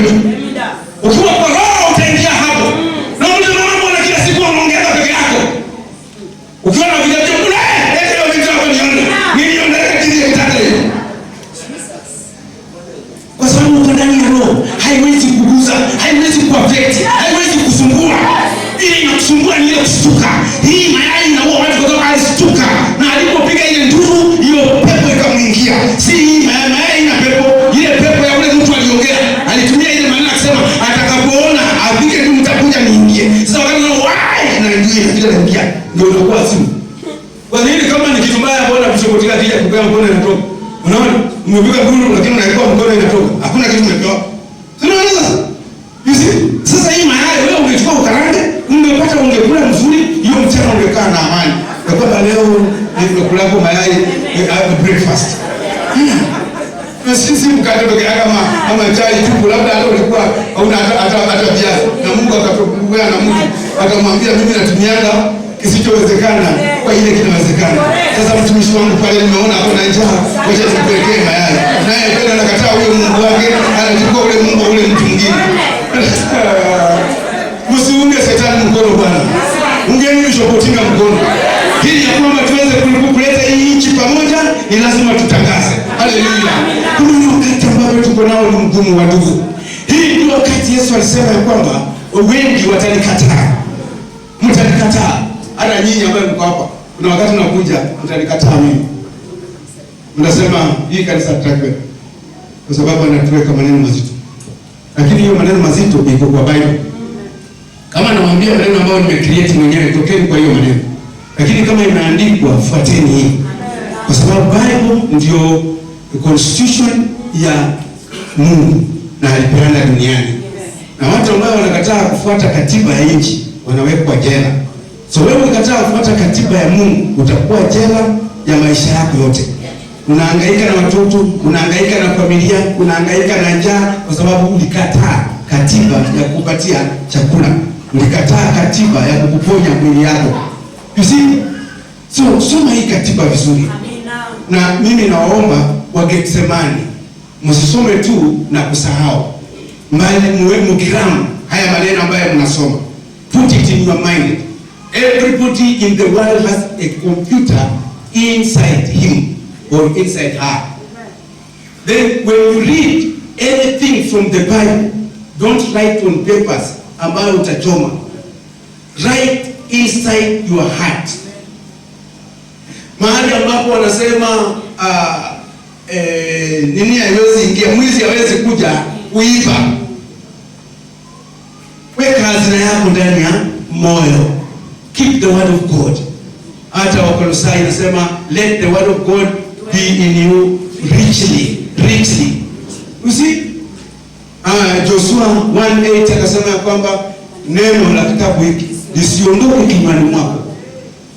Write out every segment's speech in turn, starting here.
tu. Ukiwa kwa roho utaingia hapo. Na mtu mambo na kila siku unaongea peke yako. Ukiwa na video kuna ndio video kwa nione. Milioni na kile kitaka leo. Kwa sababu uko ndani ya roho, haiwezi kuguza, haiwezi kuaffect, haiwezi kusumbua. Ile inakusumbua ni ile kustuka. Hii mayai inaua watu kutoka alistuka. Na alipopiga ile nduru, hiyo pepo ikamwingia. Si hii mayai na pepo, ile pepo ya ule mtu aliongea. Alitumia ile maneno akisema atakapoona apige tu mtakuja niingie. Sasa wakati na wai na ndio ile inaingia. Ndio inakuwa simu. Kwa nini kama ni kitu mbaya bora kushokotika kija kukaa mkono inatoka? Unaona? Umepiga nduru lakini unaikuwa mkono inatoka. Hakuna kitu kimetoka. Unaona sasa? You see? Sasa hii mayai wewe ungechukua ukarange, ungepata ungekula mzuri, hiyo mchana ungekaa na amani. Kwa kwamba leo nimekula kwa mayai breakfast. Na sisi mkate peke yake kama chai tu, labda hata ulikuwa hauna hata viazi. Na Mungu akatokubua na mtu akamwambia mimi natumianga kisichowezekana kwa ile kinawezekana. Sasa mtumishi wangu pale nimeona hapo na njaa, ngoja nipelekee mayai. Naye kwenda nakataa huyo Mungu wake, anachukua ule Mungu ule mtu mwingine. Msiunge shetani mkono bwana. Ungeni mshokotinga mkono. Hili ya kwamba tuweze kuleta hii nchi pamoja ni lazima tutangaze. Haleluya. Kuna wakati ambao tuko nao ni mgumu wa ndugu. Hii ndio wakati Yesu alisema ya kwamba wengi watanikataa. Mtanikataa. Hata nyinyi ambao mko hapa, kuna wakati unakuja mtanikataa mimi. Mnasema hii kanisa tutakawe. Kwa sababu anatuweka maneno mazito. Lakini hiyo maneno mazito iko kwa Bible. Kama nawaambia maneno ambayo nimecreate mwenyewe, tokeni kwa hiyo maneno. Lakini kama imeandikwa, fuateni hii. Kwa sababu Bible ndio constitution ya Mungu na alipeana duniani. Na watu ambao wanakataa kufuata katiba ya nchi wanawekwa jela. So wewe ukikataa kufuata katiba ya Mungu utakuwa jela ya maisha yako yote. Unahangaika na watoto, unahangaika na familia, unahangaika na njaa kwa sababu ulikataa katiba ya kukupatia chakula. Ulikataa katiba ya kukuponya mwili yako. You see? So soma hii katiba vizuri. Na mimi nawaomba wa Getsemani msisome tu na kusahau. Mbali muwe mkiramu haya maneno ambayo mnasoma. Put it in your mind. Everybody in the world has a computer inside him or inside her. Then when you read anything from the Bible, don't write on papers ambayo utachoma. Write inside your heart. Mahali ambapo wanasema nini haiwezi ingia, mwizi hawezi kuja kuiba. Weka hazina yako ndani ya moyo. Keep the word of God. Hata Wakolosai inasema let the word of God be in you richly. You see? Joshua 1:8 akasema kwamba neno la kitabu hiki lisiondoke kinywani mwako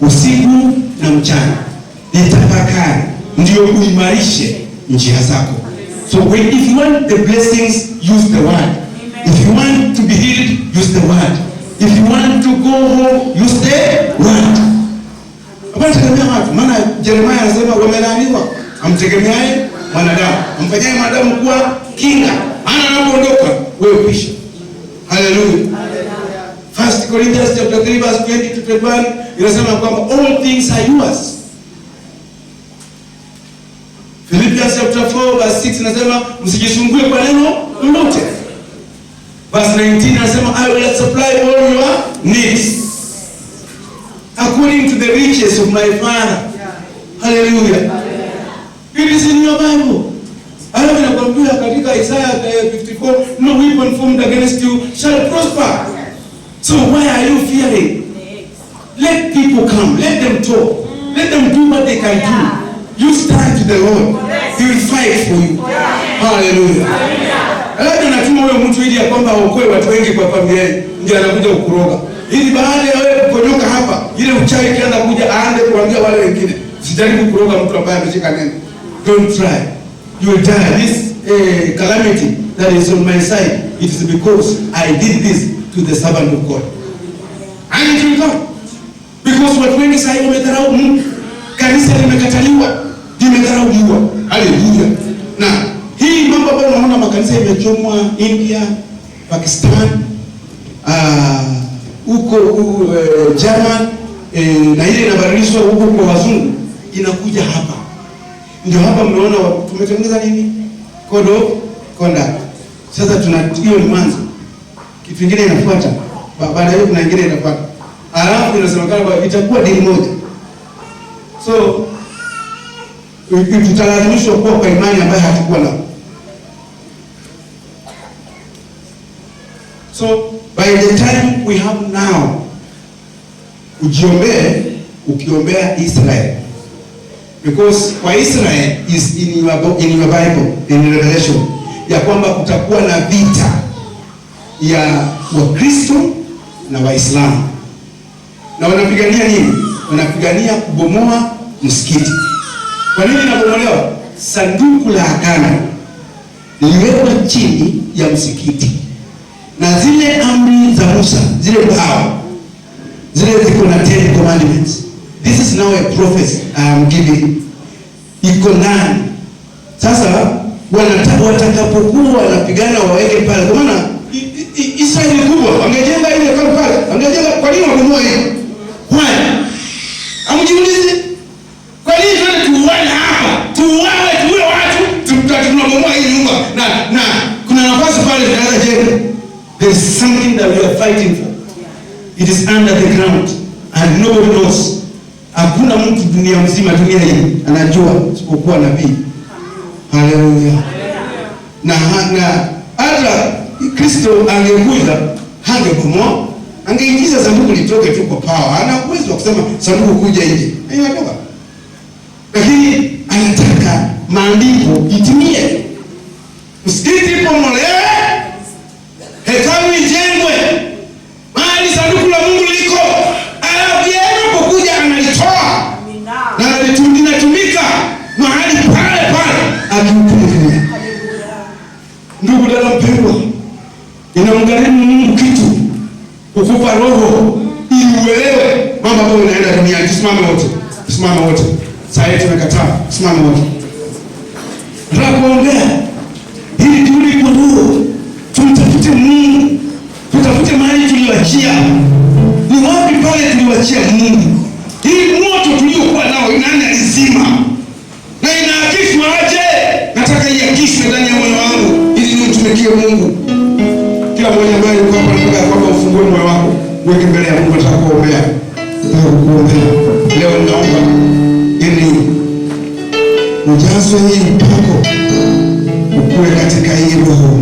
usiku na mchana, litafakari ndio uimarishe njia zako. So if you want the blessings, use the word. If you want to be healed, use the word. If you want to go home, use the word. Hapana tegemea watu. Maana Yeremia anasema wamelaaniwa amtegemeaye mwanadamu, amfanyaye mwanadamu kuwa kinga. Ana anapoondoka wewe pisha. Hallelujah. 1 Corinthians chapter 3 verse 20 to 21 inasema kwamba all things are yours. Philippians chapter 4 verse 6 inasema msijisumbue kwa neno lolote. Verse 19 inasema I will supply all your needs according to the riches of my Father. Hallelujah. It is in your Bible. Alafu nakwambia katika Isaiah 54, no weapon formed against you shall prosper. So why are you fearing? Let people come, let them talk, let them do what they can do. You stand to the Lord, He will fight for you. Hallelujah. Alafu natuma wewe mtu ili ya kwamba aokoe watu wengi kwa familia, ndio anakuja kukuroga. Ili baada ya wewe kukonyoka hapa, ile uchawi kianza kuja aanze kuambia wale wengine. Sijaribu kuroga mtu ambaye ameshika neno. Don't try. You will die. This calamity that is on my side, it is because I did this to the servant of God. And it will come. Because watu wengi sasa wamedharau Mungu. Kanisa limekataliwa, limedharauliwa. Hallelujah. Na hii mambo ambayo unaona makanisa imechomwa India, Pakistan, huko German, na ile inabadilishwa huko kwa wazungu inakuja hapa. Ndio hapa mnaona tumetengeneza nini? Conduct. Sasa hiyo ni mwanzo. Kitu kingine inafuata. Baada hiyo kuna nyingine inafuata. Alafu inasemekana kwamba itakuwa dini moja. So tutalazimishwa kuwa kwa imani ambayo hatakuwa nayo. So by the time we have now, ukiombea Israel, because kwa Israel is in your Bible, in Revelation, ya kwamba kutakuwa na vita ya Wakristo na Waislamu. Na wanapigania nini? Wanapigania kubomoa msikiti. Kwa nini inabomolewa? Sanduku la agano liliwekwa chini ya msikiti, na zile amri za Musa, zile bao, zile ziko na 10 commandments. This is now a prophecy I am giving. Iko ndani. Sasa watakapokuwa wanapigana waweke pale. Kwa maana Israeli kubwa, wangejenga ile kama pale. Wangejenga, kwa nini wabomoa hiyo? Why? Amjiulize. Kwa nini tuuane hapa? Tuue watu, tunabomoa hii nyumba. Na kuna nafasi pale tunaweza jenga. There is something that we are fighting for. It is under the ground and nobody knows. Hakuna mtu dunia mzima, dunia hii anajua isipokuwa nabii. Haleluya. Na hata Kristo angekuja, hangebomoa, angeingiza sanduku litoke tu kwa power. Ana uwezo wa kusema sanduku kuja nje, inatoka. Lakini anataka maandiko itimie. Msikiti pomolewe, hekalu ijengwe, mahali sanduku la Mungu liko. Alafu yeye anapokuja analitoa. Na linatumika mahali pale pale akiutumikia. Ndugu dada mpendwa, inaunganimu Mungu kitu kukupa roho ili uelewe mambo ambayo yanaenda duniani. Tusimame wote. Sasa tumekataa, tusimame wote. Nataka kuombea ili turudi kwa roho. Tumtafute Mungu. Tutafute mahali tuliwachia. Ni wapi pale tuliwachia Mungu? Hii moto tuliokuwa nao nani alizima? Na inaakishwa aje? Nataka iakishwe ndani ya moyo wangu ili nimtumikie Mungu. Kila mmoja ambaye yuko hapa nataka kwamba ufungue moyo wako, uweke mbele ya Mungu. Nataka kuombea. Leo ninaomba ili ujazwe hii upako, ukue katika hii roho.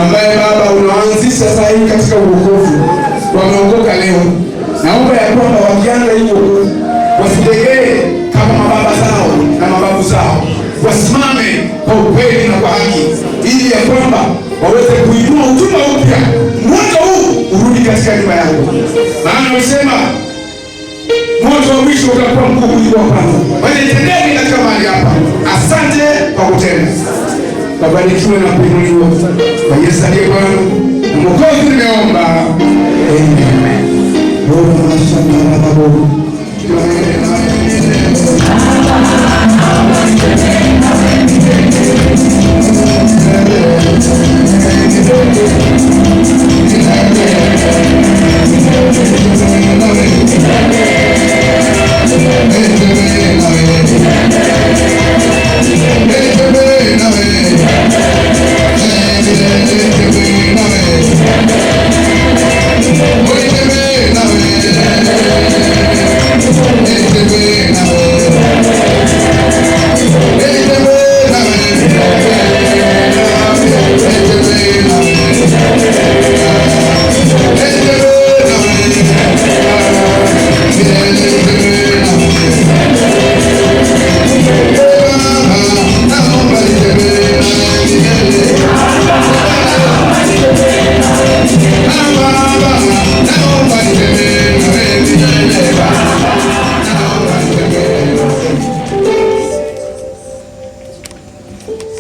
ambaye Baba unaanzisha sasa hivi katika wokovu, wameokoka leo. Naomba ya kwamba wakianza hivyo wasilegee kama mababa zao na mababu zao, wasimame kwa ukweli na kwa haki, ili ya kwamba waweze kuinua huduma upya. Moto huu urudi katika nyumba yako, maana umesema moto wa mwisho utakuwa mkuu kuliko wa kwanza. Tendeni katika mahali hapa. Asante kwa kutenda. Kabarikiwe na kuinuliwa kwa Yesu aliye Bwana na Mwokozi. Nimeomba amen.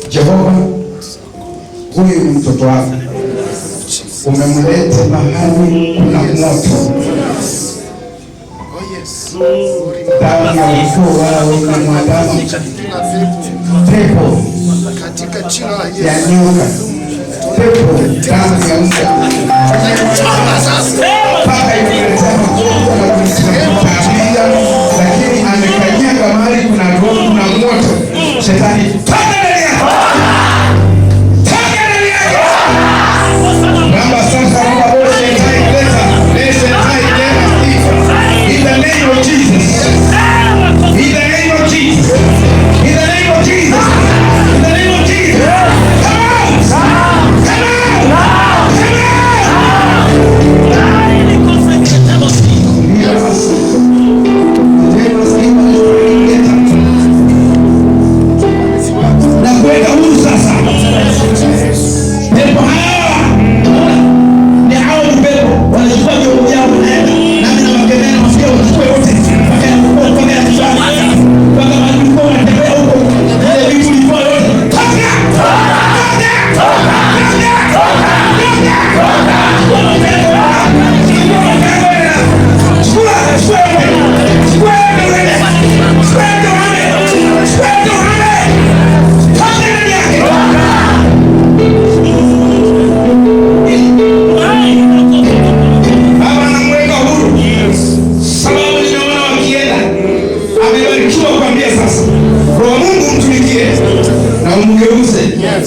Jehova, huyu mtoto wako umemleta mahali kuna moto. Damu ya ukoo wao inamwandama, pepo ya nyoka, pepo damu ya mbwa mpaka imeletea magonjwa na kutabia, lakini amekanyaga mahali kuna roho, kuna moto. Shetani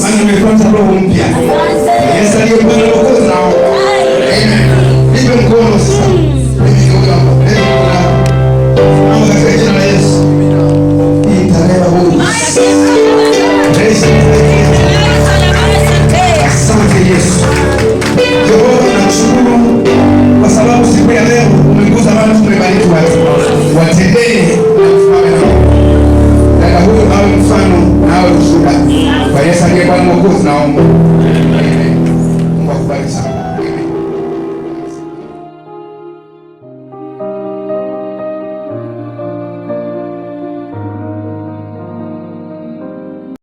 maana nimepata roho mpya. Yesu aliye Bwana na Mwokozi nao. Amen. Nipe mkono sasa. Mimi ndio hapa. Mama katika jina la Yesu. Nitaleba huyu. Asante Yesu. Jehova nakushukuru kwa sababu siku ya leo umeguza watu, tumebariki watu. Watendee dada huyu awe mfano na awe ushuhuda. Kwa Yesu aliye Bwana Mwokozi naomba.